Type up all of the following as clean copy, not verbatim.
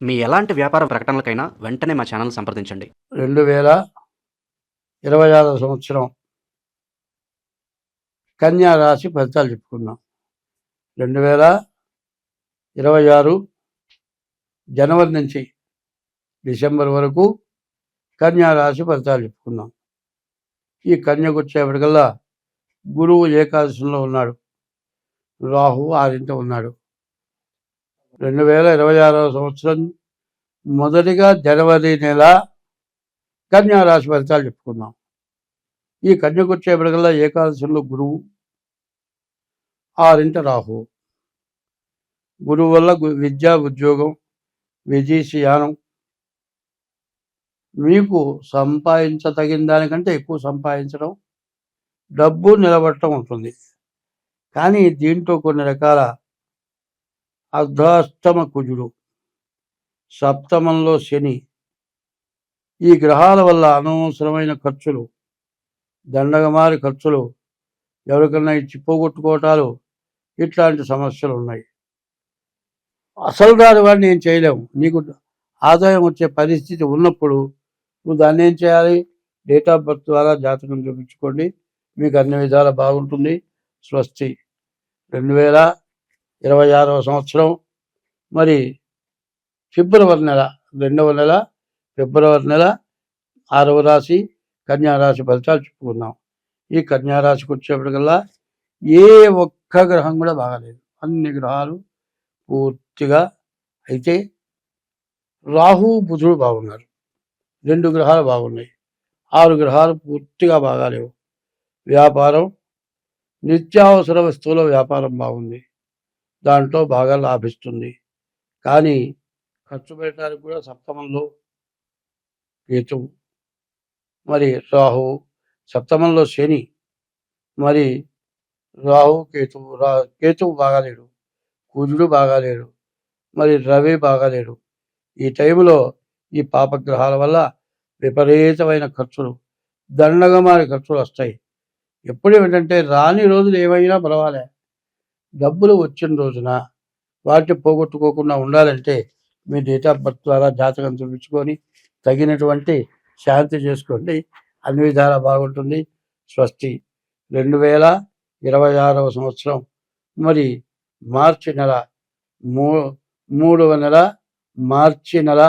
మీ ఎలాంటి వ్యాపార ప్రకటనలకైనా వెంటనే మా ఛానల్ సంప్రదించండి. 2026 సంవత్సరం కన్యా రాశి ఫలితాలు చెప్పుకుందాం. 2026 జనవరి నుంచి డిసెంబర్ వరకు కన్యా రాశి ఫలితాలు చెప్పుకుందాం. ఈ కన్యకు వచ్చేప్పటికల్లా గురువు ఏకాదశంలో ఉన్నాడు, రాహువు 6ంట ఉన్నాడు. 2026 సంవత్సరం మొదటిగా జనవరి నెల కన్యా రాశి ఫలితాలు చెప్పుకుందాం. ఈ కన్యకు వచ్చేప్పటికల్లా ఏకాదశంలో గురువు, 6ంట రాహువు. గురువు వల్ల విద్య, ఉద్యోగం, విదేశీయానం, మీకు సంపాదించదగిన దానికంటే ఎక్కువ సంపాదించడం, డబ్బు నిలబడటం ఉంటుంది. కానీ దీంట్లో కొన్ని రకాల అర్ధాష్టమ కుజుడు, సప్తమంలో శని, ఈ గ్రహాల వల్ల అనవసరమైన ఖర్చులు, దండగమారి ఖర్చులు, ఎవరికన్నా ఇచ్చి పోగొట్టుకోవటాలు, ఇట్లాంటి సమస్యలు ఉన్నాయి. అసలు దాని వాడిని ఏం చేయలేము. నీకు ఆదాయం వచ్చే పరిస్థితి ఉన్నప్పుడు నువ్వు దాన్ని ఏం చేయాలి? డేట్ ఆఫ్ బర్త్ ద్వారా జాతకం చూపించుకోండి, మీకు అన్ని విధాలా బాగుంటుంది. స్వస్తి. 2026 సంవత్సరం మరి ఫిబ్రవరి నెల, 2వ నెల ఫిబ్రవరి నెల 6వ రాశి కన్యారాశి ఫలితాలు చెప్పుకుందాం. ఈ కన్యారాశికి వచ్చేప్పటికల్లా ఏ ఒక్క గ్రహం కూడా బాగాలేదు. అన్ని గ్రహాలు పూర్తిగా, అయితే రాహు బుధుడు బాగున్నారు, 2 గ్రహాలు బాగున్నాయి. 6 గ్రహాలు పూర్తిగా బాగాలేవు. వ్యాపారం, నిత్యావసర వస్తువుల వ్యాపారం బాగుంది, దాంట్లో బాగా లాభిస్తుంది. కానీ ఖర్చు పెట్టడానికి కూడా సప్తమంలో కేతువు, మరి రాహు, సప్తమంలో శని, మరి రాహు కేతువు. కేతువు బాగాలేడు, కుజుడు బాగాలేడు, మరి రవి బాగాలేడు. ఈ టైంలో ఈ పాపగ్రహాల వల్ల విపరీతమైన ఖర్చులు, దండగమారి ఖర్చులు వస్తాయి. ఎప్పుడు ఏంటంటే రాని రోజులు ఏమైనా పర్వాలే, డబ్బులు వచ్చిన రోజున వాటిని పోగొట్టుకోకుండా ఉండాలంటే మీ డేట్ ఆఫ్ బర్త్ ద్వారా జాతకం చూపించుకొని తగినటువంటి శాంతి చేసుకోండి, అన్ని విధాలా బాగుంటుంది. స్వస్తి. 2026 సంవత్సరం మరి మార్చి నెల, 3వ నెల మార్చి నెల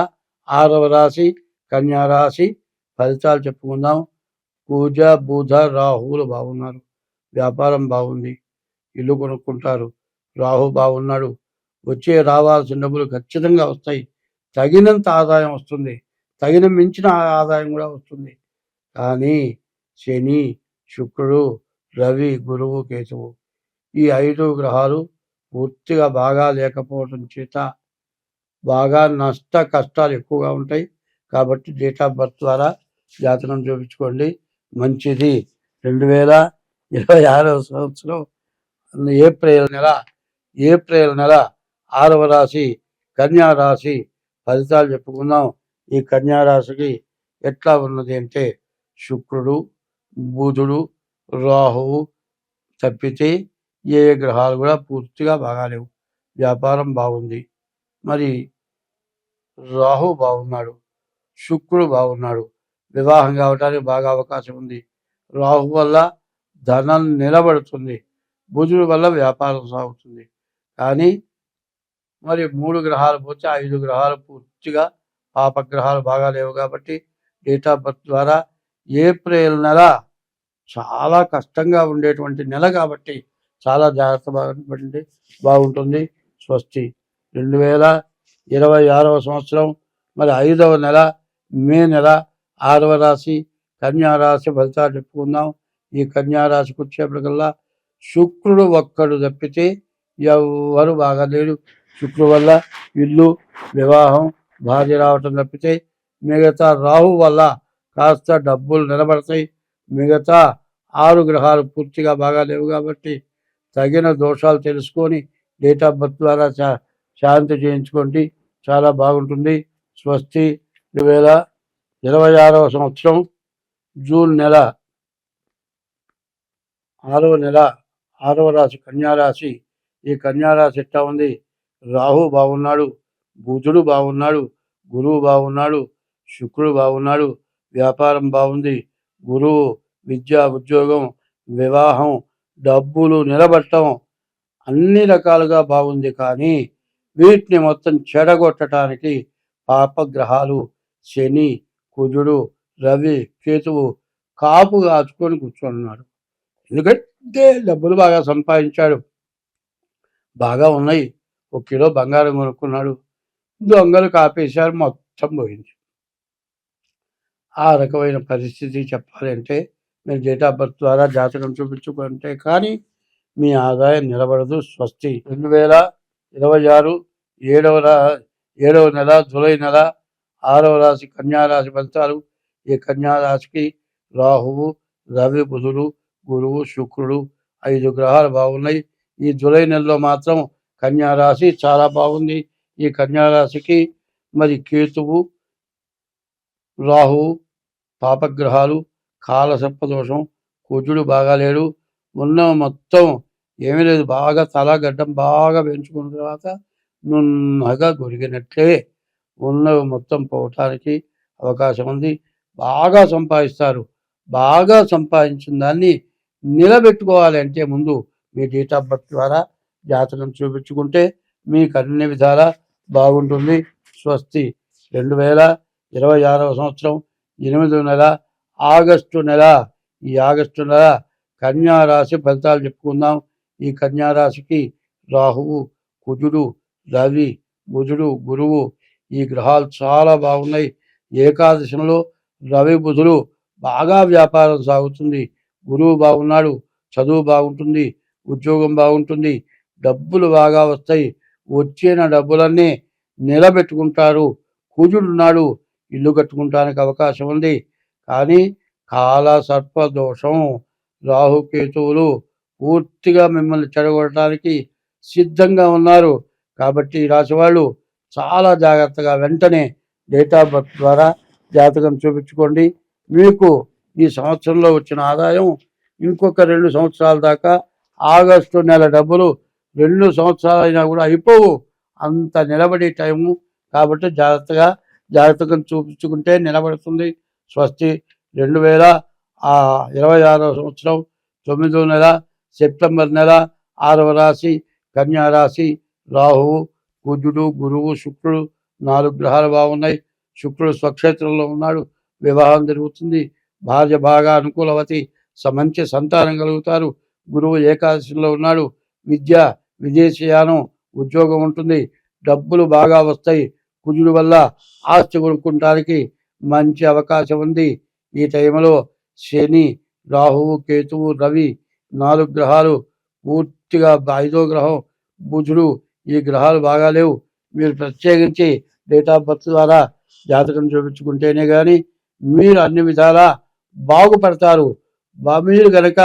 6వ రాశి కన్యారాశి ఫలితాలు చెప్పుకుందాం. పూజ, బుధ, రాహువులు బాగున్నారు, వ్యాపారం బాగుంది, ఇల్లు కొనుక్కుంటారు. రాహు బాగున్నాడు, వచ్చే రావాల్సిన డబ్బులు ఖచ్చితంగా వస్తాయి. తగినంత ఆదాయం వస్తుంది, తగిన మించిన ఆదాయం కూడా వస్తుంది. కానీ శని, శుక్రుడు, రవి, గురువు, కేతువు, ఈ 5 గ్రహాలు పూర్తిగా బాగా లేకపోవడం చేత బాగా నష్ట కష్టాలు ఎక్కువగా ఉంటాయి. కాబట్టి డేట్ ఆఫ్ బర్త్ ద్వారా జాతకం చూపించుకోండి, మంచిది. 2026 సంవత్సరం ఏప్రిల్ నెల 6వ రాశి కన్యా రాశి ఫలితాలు చెప్పుకుందాం. ఈ కన్యా రాశికి ఎట్లా ఉన్నది అంటే శుక్రుడు, బుధుడు, రాహువు తప్పితే ఏ గ్రహాలు కూడా పూర్తిగా బాగాలేవు. వ్యాపారం బాగుంది, మరి రాహు బాగున్నాడు, శుక్రుడు బాగున్నాడు, వివాహం కావడానికి బాగా అవకాశం ఉంది. రాహు వల్ల ధనం నిలబడుతుంది, బుధుడి వల్ల వ్యాపారం సాగుతుంది. కానీ మరి 3 గ్రహాలు పోతే 5 గ్రహాలు పూర్తిగా పాపగ్రహాలు బాగా లేవు. కాబట్టి డేట్ ఆఫ్ బర్త్ ద్వారా ఏప్రిల్ నెల చాలా కష్టంగా ఉండేటువంటి నెల, కాబట్టి చాలా జాగ్రత్త బాగుంటుంది. స్వస్తి. 2026 సంవత్సరం మరి 5వ నెల మే నెల 6వ రాశి కన్యారాశి ఫలితాలు చెప్పుకుందాం. ఈ కన్యారాశికి వచ్చేప్పటికల్లా శుక్రుడు ఒక్కడు తప్పితే ఎవరు బాగాలేడు. శుక్రుడు వల్ల ఇల్లు, వివాహం, భార్య రావటం తప్పితే మిగతా రాహు వల్ల కాస్త డబ్బులు నిలబడతాయి. మిగతా 6 గ్రహాలు పూర్తిగా బాగాలేవు. కాబట్టి తగిన దోషాలు తెలుసుకొని డేట్ ఆఫ్ బర్త్ ద్వారా శాంతి చేయించుకోండి, చాలా బాగుంటుంది. స్వస్తి. 2026 సంవత్సరం జూన్ నెల 6వ నెల 6వ రాశి కన్యారాశి. ఈ కన్యారాశి ఎట్లా ఉంది? రాహు బాగున్నాడు, బుధుడు బాగున్నాడు, గురువు బాగున్నాడు, శుక్రుడు బాగున్నాడు, వ్యాపారం బాగుంది, గురువు విద్య, ఉద్యోగం, వివాహం, డబ్బులు నిలబట్టం అన్ని రకాలుగా బాగుంది. కానీ వీటిని మొత్తం చెడగొట్టడానికి పాపగ్రహాలు శని, కుజుడు, రవి, కేతువు కాపు కాచుకొని కూర్చున్నాడు. ఎందుకంటే డబ్బులు బాగా సంపాదించాడు, బాగా ఉన్నాయి, 1 కిలో బంగారం కొనుక్కున్నాడు, దొంగలు కాపేశారు, మొత్తం పోయింది. ఆ రకమైన పరిస్థితి చెప్పాలంటే మీరు డేట్ ఆఫ్ బర్త్ ద్వారా జాతకం చూపించుకుంటే కానీ మీ ఆదాయం నిలబడదు. స్వస్తి. 2026 7వ నెల జూలై నెల 6వ రాశి కన్యారాశి ఫలితాలు. ఈ కన్యారాశికి రాహువు, రవి, బుధుడు, గురువు, శుక్రుడు 5 గ్రహాలు బాగున్నాయి. ఈ జూలై నెలలో మాత్రం కన్యారాశి చాలా బాగుంది. ఈ కన్యారాశికి మరి కేతువు, రాహువు పాపగ్రహాలు, కాలసర్పదోషం, కుజుడు బాగాలేడు. ఉన్న మొత్తం ఏమీ లేదు, బాగా తల గడ్డం బాగా పెంచుకున్న తర్వాత నున్నగా గొరిగినట్లే ఉన్నవి మొత్తం పోవటానికి అవకాశం ఉంది. బాగా సంపాదిస్తారు. బాగా సంపాదించిన దాన్ని నిలబెట్టుకోవాలంటే ముందు మీ డేట్ ఆఫ్ బర్త్ ద్వారా జాతకం చూపించుకుంటే మీకు అన్ని విధాలా బాగుంటుంది. స్వస్తి. 2026వ సంవత్సరం 8వ నెల ఆగస్టు నెల. ఈ ఆగస్టు నెల కన్యారాశి ఫలితాలు చెప్పుకుందాం. ఈ కన్యారాశికి రాహువు, కుజుడు, రవి, బుధుడు, గురువు ఈ గ్రహాలు చాలా బాగున్నాయి. ఏకాదశంలో రవి, బుధుడు బాగా వ్యాపారం సాగుతుంది. గురువు బాగున్నాడు, చదువు బాగుంటుంది, ఉద్యోగం బాగుంటుంది, డబ్బులు బాగా వస్తాయి. వచ్చిన డబ్బులన్నీ నిలబెట్టుకుంటారు. కుజుడున్నాడు, ఇల్లు కట్టుకుంటానికి అవకాశం ఉంది. కానీ కాల సర్పదోషం, రాహుకేతువులు పూర్తిగా మిమ్మల్ని చెడగొట్టడానికి సిద్ధంగా ఉన్నారు. కాబట్టి ఈ రాశి వాళ్ళు చాలా జాగ్రత్తగా వెంటనే డేట్ ఆఫ్ బర్త్ ద్వారా జాతకం చూపించుకోండి. మీకు ఈ సంవత్సరంలో వచ్చిన ఆదాయం ఇంకొక 2 సంవత్సరాల దాకా, ఆగస్టు నెల డబ్బులు 2 సంవత్సరాలైనా కూడా అయిపోవు, అంత నిలబడే టైము. కాబట్టి జాగ్రత్తగా జాతకం చూపించుకుంటే నిలబడుతుంది. స్వస్తి. 2026వ సంవత్సరం 9వ నెల సెప్టెంబర్ నెల 6వ రాశి కన్యారాశి. రాహువు, కుజుడు, గురువు, శుక్రుడు 4 గ్రహాలు బాగున్నాయి. శుక్రుడు స్వక్షేత్రంలో ఉన్నాడు, వివాహం జరుగుతుంది, భార్య బాగా అనుకూలవతి, మంచి సంతానం కలుగుతారు. గురువు ఏకాదశిలో ఉన్నాడు, విద్య, విదేశీయానం, ఉద్యోగం ఉంటుంది, డబ్బులు బాగా వస్తాయి. కుజుడు వల్ల ఆస్తి కొనుక్కోవడానికి మంచి అవకాశం ఉంది. ఈ టైంలో శని, రాహువు, కేతువు, రవి 4 గ్రహాలు పూర్తిగా, 5వ గ్రహం బుధుడు, ఈ గ్రహాలు బాగాలేవు. మీరు ప్రత్యేకించి డేట్ ఆఫ్ బర్త్ ద్వారా జాతకం చూపించుకుంటేనే కానీ మీరు అన్ని విధాలా బాగుపడతారు. మీరు కనుక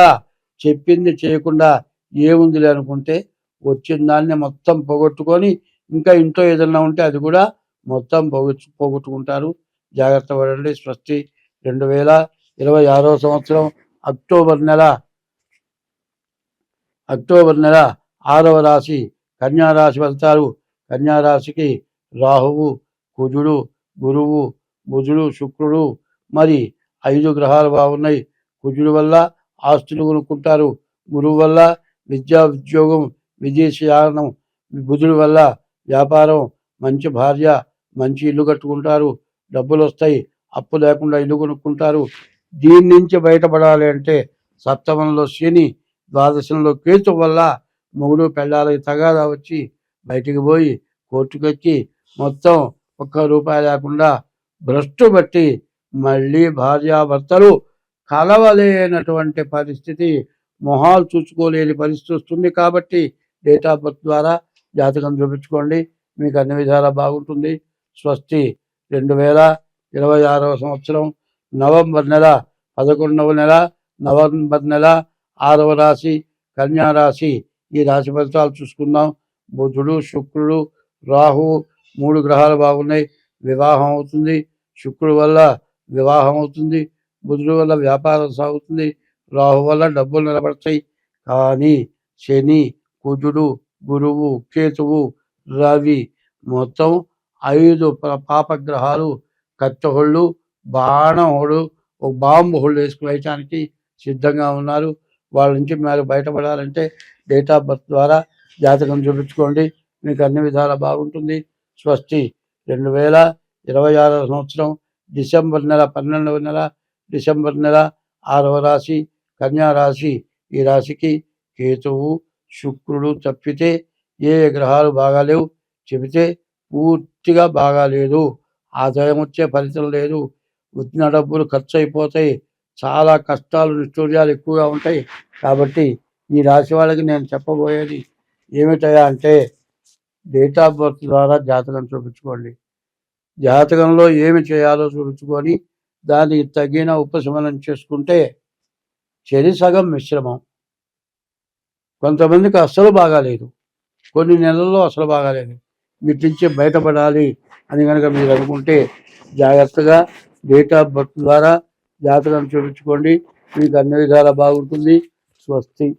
చెప్పింది చేయకుండా ఏముందిలే అనుకుంటే వచ్చిన దాన్ని మొత్తం పోగొట్టుకొని ఇంకా ఇంట్లో ఏదన్నా ఉంటే అది కూడా మొత్తం పోగొట్టుకుంటారు. జాగ్రత్త పడండి. స్వస్తి. 2026వ సంవత్సరం అక్టోబర్ నెల 6వ రాశి కన్యారాశి ఫలితాలు. కన్యారాశికి రాహువు, కుజుడు, గురువు, బుధుడు, శుక్రుడు మరి 5 గ్రహాలు బాగున్నాయి. కుజుడు వల్ల ఆస్తులు కొనుక్కుంటారు, గురువు వల్ల విద్యా, ఉద్యోగం, విదేశీయానం, బుధుడి వల్ల వ్యాపారం, మంచి భార్య, మంచి ఇల్లు కట్టుకుంటారు, డబ్బులు వస్తాయి, అప్పు లేకుండా ఇల్లు కొనుక్కుంటారు. దీని నుంచి బయటపడాలి అంటే సప్తమంలో శని, ద్వాదశంలో కేతు వల్ల మొగుడు పెళ్ళాలకి తగాదా వచ్చి బయటికి పోయి కోర్టుకొచ్చి మొత్తం ₹1 లేకుండా భ్రష్టు బట్టి మళ్ళీ భార్యాభర్తలు కలవలేనటువంటి పరిస్థితి, మొహాలు చూసుకోలేని పరిస్థితి వస్తుంది. కాబట్టి డేట్ ఆఫ్ బర్త్ ద్వారా జాతకం చూపించుకోండి, మీకు అన్ని విధాలా బాగుంటుంది. స్వస్తి. 2026వ సంవత్సరం నవంబర్ నెల 11వ నెల 6వ రాశి కన్యారాశి. ఈ రాశి ఫలితాలు చూసుకుందాం. బుధుడు, శుక్రుడు, రాహువు 3 గ్రహాలు బాగున్నాయి. వివాహం అవుతుంది. శుక్రుడు వల్ల వివాహం అవుతుంది, బుధుడు వల్ల వ్యాపారం సాగుతుంది, రాహు వల్ల డబ్బులు నిలబడతాయి. కానీ శని, కుజుడు, గురువు, కేతువు, రవి మొత్తం 5 పాపగ్రహాలు కత్తెహోళ్ళు బాణహోడు ఒక బాంబు హోళ్ళు వేసుకుని వేయటానికి సిద్ధంగా ఉన్నారు. వాళ్ళ నుంచి మీరు బయటపడాలంటే డేట్ ఆఫ్ బర్త్ ద్వారా జాతకం చూపించుకోండి, మీకు అన్ని విధాలా బాగుంటుంది. స్వస్తి. 2026 సంవత్సరం డిసెంబర్ నెల 12వ నెల డిసెంబర్ నెల 6వ రాశి కన్యా రాశి. ఈ రాశికి కేతువు శుక్రుడు తప్పితే ఏ గ్రహాలు బాగాలేవు. చెబితే పూర్తిగా బాగాలేదు, ఆదాయం వచ్చే ఫలితం లేదు, వచ్చిన డబ్బులు ఖర్చు అయిపోతాయి, చాలా కష్టాలు నిష్ఠూర్యాలు ఎక్కువగా ఉంటాయి. కాబట్టి ఈ రాశి వాళ్ళకి నేను చెప్పబోయేది ఏమిటయా అంటే డేట్ ఆఫ్ బర్త్ ద్వారా జాతకం చూపించుకోండి. జాతకంలో ఏమి చేయాలో చూపించుకొని దానికి తగిన ఉపశమనం చేసుకుంటే చెరి సగం మిశ్రమం. కొంతమందికి అస్సలు బాగాలేదు, కొన్ని నెలల్లో అసలు బాగాలేదు. వీటి నుంచి బయటపడాలి అని కనుక మీరు అనుకుంటే జాగ్రత్తగా డేట్ ఆఫ్ బర్త్ ద్వారా జాతకం చూపించుకోండి, మీకు అన్ని విధాలా బాగుంటుంది. స్వస్తి.